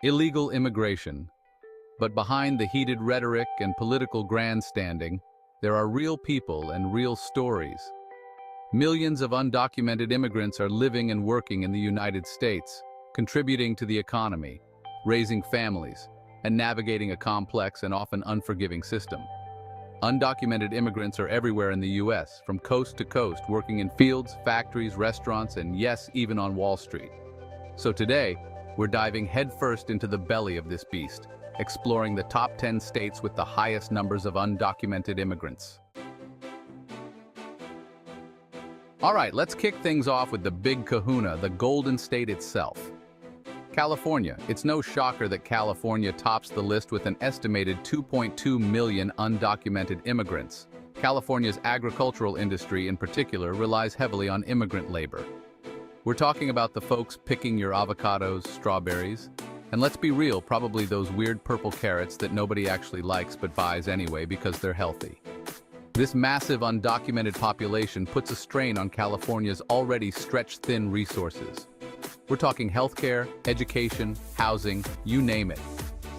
illegal immigration. But behind the heated rhetoric and political grandstanding, there are real people and real stories. Millions of undocumented immigrants are living and working in the United States, contributing to the economy, raising families, and navigating a complex and often unforgiving system. Undocumented immigrants are everywhere in the U.S., from coast to coast, working in fields, factories, restaurants, and yes, even on Wall Street. So today, we're diving headfirst into the belly of this beast, exploring the top 10 states with the highest numbers of undocumented immigrants. All right, let's kick things off with the big kahuna, the Golden State itself. California. It's no shocker that California tops the list with an estimated 2.2 million undocumented immigrants. California's agricultural industry in particular relies heavily on immigrant labor. We're talking about the folks picking your avocados, strawberries, and let's be real, probably those weird purple carrots that nobody actually likes but buys anyway because they're healthy. This massive undocumented population puts a strain on California's already stretched thin resources. We're talking healthcare, education, housing, you name it.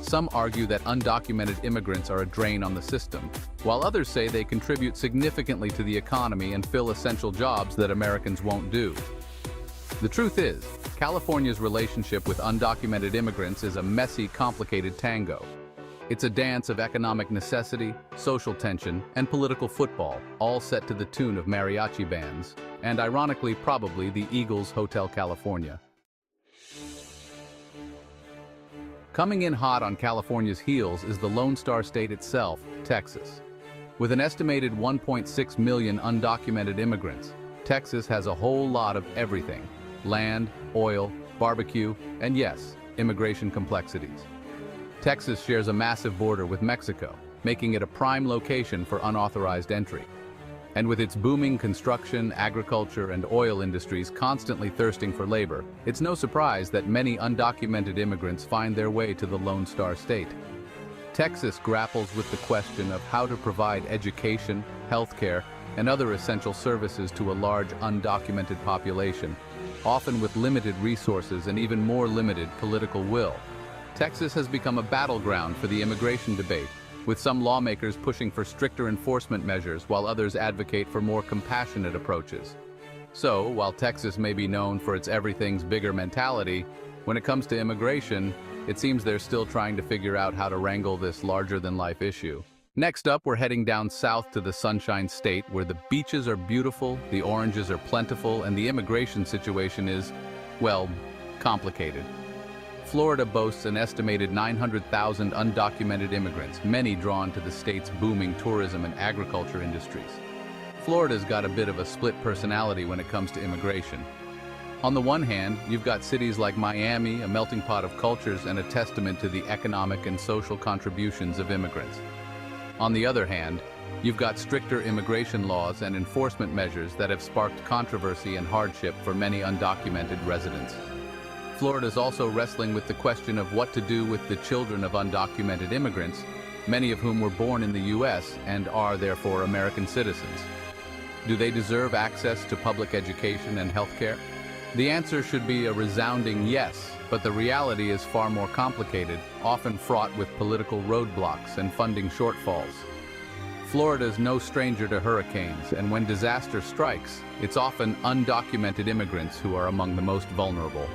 Some argue that undocumented immigrants are a drain on the system, while others say they contribute significantly to the economy and fill essential jobs that Americans won't do. The truth is, California's relationship with undocumented immigrants is a messy, complicated tango. It's a dance of economic necessity, social tension, and political football, all set to the tune of mariachi bands, and ironically probably the Eagles Hotel California. Coming in hot on California's heels is the Lone Star State itself, Texas. With an estimated 1.6 million undocumented immigrants, Texas has a whole lot of everything: land, oil, barbecue, and yes, immigration complexities. Texas shares a massive border with Mexico, making it a prime location for unauthorized entry. And with its booming construction, agriculture, and oil industries constantly thirsting for labor, it's no surprise that many undocumented immigrants find their way to the Lone Star State. Texas grapples with the question of how to provide education, healthcare, and other essential services to a large undocumented population, often with limited resources and even more limited political will. Texas has become a battleground for the immigration debate, with some lawmakers pushing for stricter enforcement measures while others advocate for more compassionate approaches. So, while Texas may be known for its everything's bigger mentality, when it comes to immigration, it seems they're still trying to figure out how to wrangle this larger-than-life issue. Next up, we're heading down south to the Sunshine State, where the beaches are beautiful, the oranges are plentiful, and the immigration situation is, well, complicated. Florida boasts an estimated 900,000 undocumented immigrants, many drawn to the state's booming tourism and agriculture industries. Florida's got a bit of a split personality when it comes to immigration. On the one hand, you've got cities like Miami, a melting pot of cultures and a testament to the economic and social contributions of immigrants. On the other hand, you've got stricter immigration laws and enforcement measures that have sparked controversy and hardship for many undocumented residents. Florida's also wrestling with the question of what to do with the children of undocumented immigrants, many of whom were born in the U.S. and are therefore American citizens. Do they deserve access to public education and healthcare? The answer should be a resounding yes, but the reality is far more complicated, often fraught with political roadblocks and funding shortfalls. Florida's no stranger to hurricanes, and when disaster strikes, it's often undocumented immigrants who are among the most vulnerable.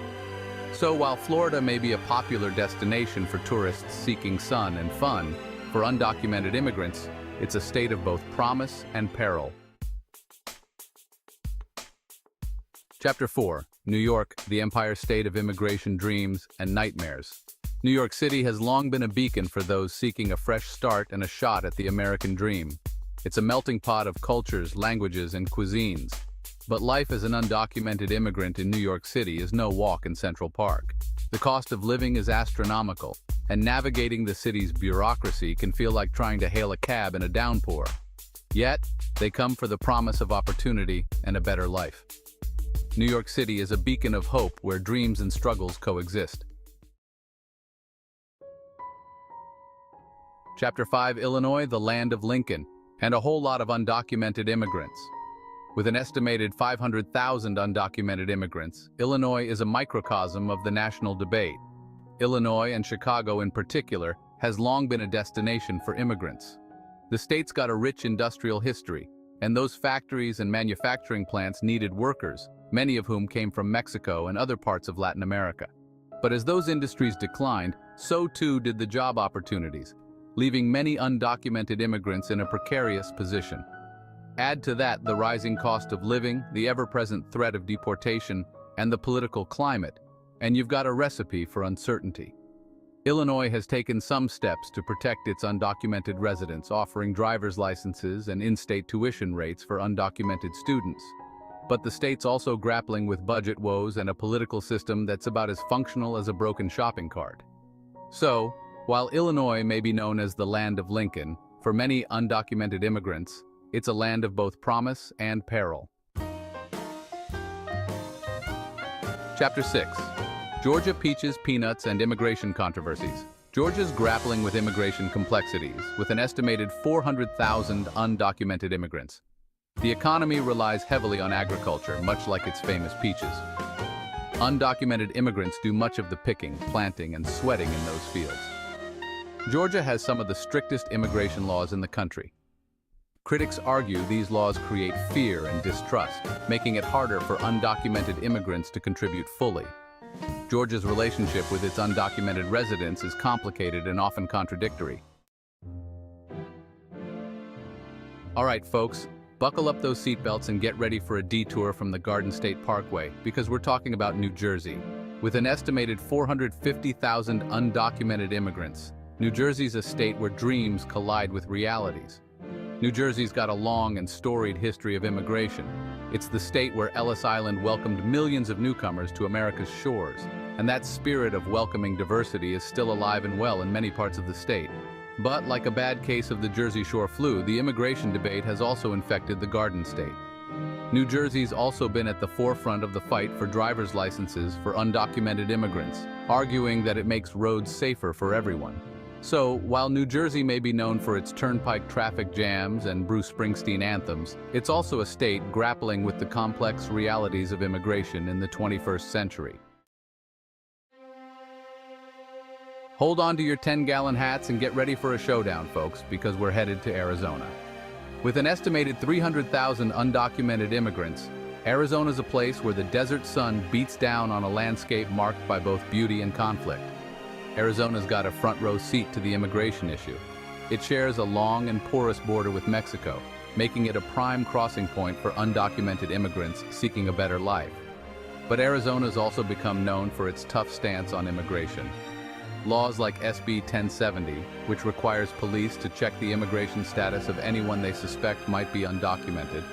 So while Florida may be a popular destination for tourists seeking sun and fun, for undocumented immigrants, it's a state of both promise and peril. Chapter 4. New York, the Empire State of Immigration Dreams and Nightmares. New York City has long been a beacon for those seeking a fresh start and a shot at the American dream. It's a melting pot of cultures, languages, and cuisines. But life as an undocumented immigrant in New York City is no walk in Central Park. The cost of living is astronomical, and navigating the city's bureaucracy can feel like trying to hail a cab in a downpour. Yet, they come for the promise of opportunity and a better life. New York City is a beacon of hope where dreams and struggles coexist. Chapter 5. Illinois, the land of Lincoln, and a whole lot of undocumented immigrants. With an estimated 500,000 undocumented immigrants, Illinois is a microcosm of the national debate. Illinois and Chicago in particular has long been a destination for immigrants. The state's got a rich industrial history, and those factories and manufacturing plants needed workers, many of whom came from Mexico and other parts of Latin America. But as those industries declined, so too did the job opportunities, leaving many undocumented immigrants in a precarious position. Add to that the rising cost of living, the ever-present threat of deportation, and the political climate, and you've got a recipe for uncertainty. Illinois has taken some steps to protect its undocumented residents, offering driver's licenses and in-state tuition rates for undocumented students. But the state's also grappling with budget woes and a political system that's about as functional as a broken shopping cart. So, while Illinois may be known as the land of Lincoln, for many undocumented immigrants, it's a land of both promise and peril. Chapter 6. Georgia Peaches, Peanuts, and Immigration Controversies. Georgia's grappling with immigration complexities, with an estimated 400,000 undocumented immigrants. The economy relies heavily on agriculture, much like its famous peaches. Undocumented immigrants do much of the picking, planting, and sweating in those fields. Georgia has some of the strictest immigration laws in the country. Critics argue these laws create fear and distrust, making it harder for undocumented immigrants to contribute fully. Georgia's relationship with its undocumented residents is complicated and often contradictory. All right, folks, buckle up those seatbelts and get ready for a detour from the Garden State Parkway, because we're talking about New Jersey. With an estimated 450,000 undocumented immigrants, New Jersey's a state where dreams collide with realities. New Jersey's got a long and storied history of immigration. It's the state where Ellis Island welcomed millions of newcomers to America's shores, and that spirit of welcoming diversity is still alive and well in many parts of the state. But like a bad case of the Jersey Shore flu, the immigration debate has also infected the Garden State. New Jersey's also been at the forefront of the fight for driver's licenses for undocumented immigrants, arguing that it makes roads safer for everyone. So, while New Jersey may be known for its turnpike traffic jams and Bruce Springsteen anthems, it's also a state grappling with the complex realities of immigration in the 21st century. Hold on to your 10-gallon hats and get ready for a showdown, folks, because we're headed to Arizona. With an estimated 300,000 undocumented immigrants, Arizona's a place where the desert sun beats down on a landscape marked by both beauty and conflict. Arizona's got a front-row seat to the immigration issue. It shares a long and porous border with Mexico, making it a prime crossing point for undocumented immigrants seeking a better life. But Arizona's also become known for its tough stance on immigration. Laws like SB 1070, which requires police to check the immigration status of anyone they suspect might be undocumented,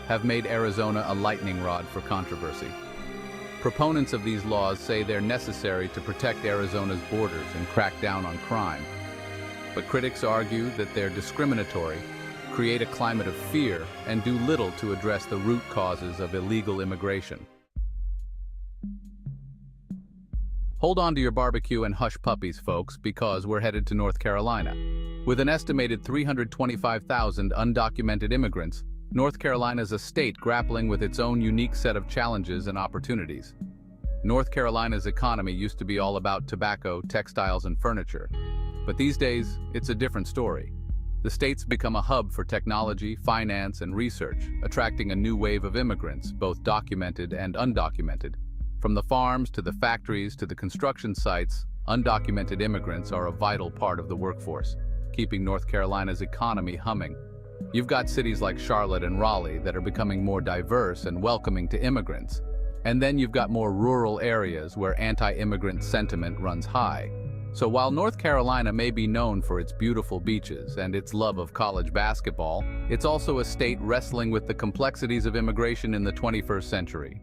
have made Arizona a lightning rod for controversy. Proponents of these laws say they're necessary to protect Arizona's borders and crack down on crime. But critics argue that they're discriminatory, create a climate of fear, and do little to address the root causes of illegal immigration. Hold on to your barbecue and hush puppies, folks, because we're headed to North Carolina. With an estimated 325,000 undocumented immigrants, North Carolina is a state grappling with its own unique set of challenges and opportunities. North Carolina's economy used to be all about tobacco, textiles, and furniture. But these days, it's a different story. The state's become a hub for technology, finance, and research, attracting a new wave of immigrants, both documented and undocumented. From the farms to the factories to the construction sites, undocumented immigrants are a vital part of the workforce, keeping North Carolina's economy humming. You've got cities like Charlotte and Raleigh that are becoming more diverse and welcoming to immigrants. And then you've got more rural areas where anti-immigrant sentiment runs high. So while North Carolina may be known for its beautiful beaches and its love of college basketball, it's also a state wrestling with the complexities of immigration in the 21st century.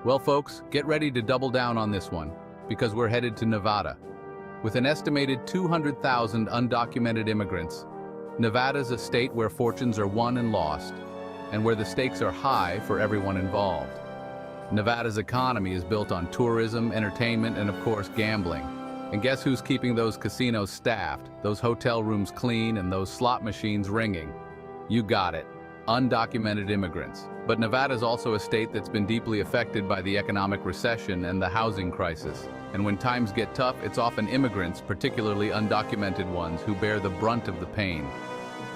Well, folks, get ready to double down on this one, because we're headed to Nevada. With an estimated 200,000 undocumented immigrants, Nevada's a state where fortunes are won and lost, and where the stakes are high for everyone involved. Nevada's economy is built on tourism, entertainment, and of course gambling. And guess who's keeping those casinos staffed, those hotel rooms clean, and those slot machines ringing? You got it, undocumented immigrants. But Nevada is also a state that's been deeply affected by the economic recession and the housing crisis. And when times get tough, it's often immigrants, particularly undocumented ones, who bear the brunt of the pain.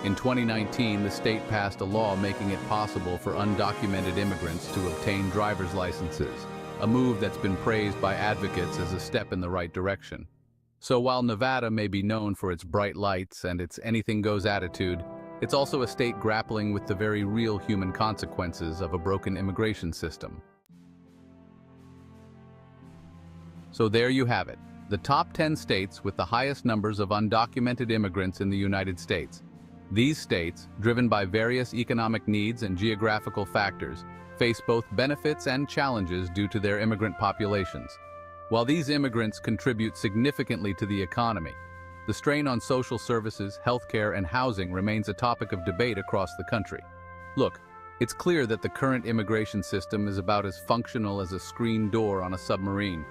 In 2019, the state passed a law making it possible for undocumented immigrants to obtain driver's licenses, a move that's been praised by advocates as a step in the right direction. So while Nevada may be known for its bright lights and its anything-goes attitude, it's also a state grappling with the very real human consequences of a broken immigration system. So there you have it, the top 10 states with the highest numbers of undocumented immigrants in the United States. These states, driven by various economic needs and geographical factors, face both benefits and challenges due to their immigrant populations. While these immigrants contribute significantly to the economy, the strain on social services, healthcare, and housing remains a topic of debate across the country. Look, it's clear that the current immigration system is about as functional as a screen door on a submarine.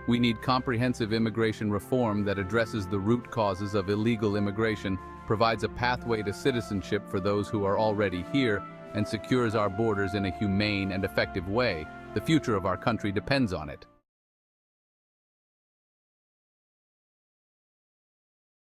We need comprehensive immigration reform that addresses the root causes of illegal immigration, provides a pathway to citizenship for those who are already here, and secures our borders in a humane and effective way. The future of our country depends on it.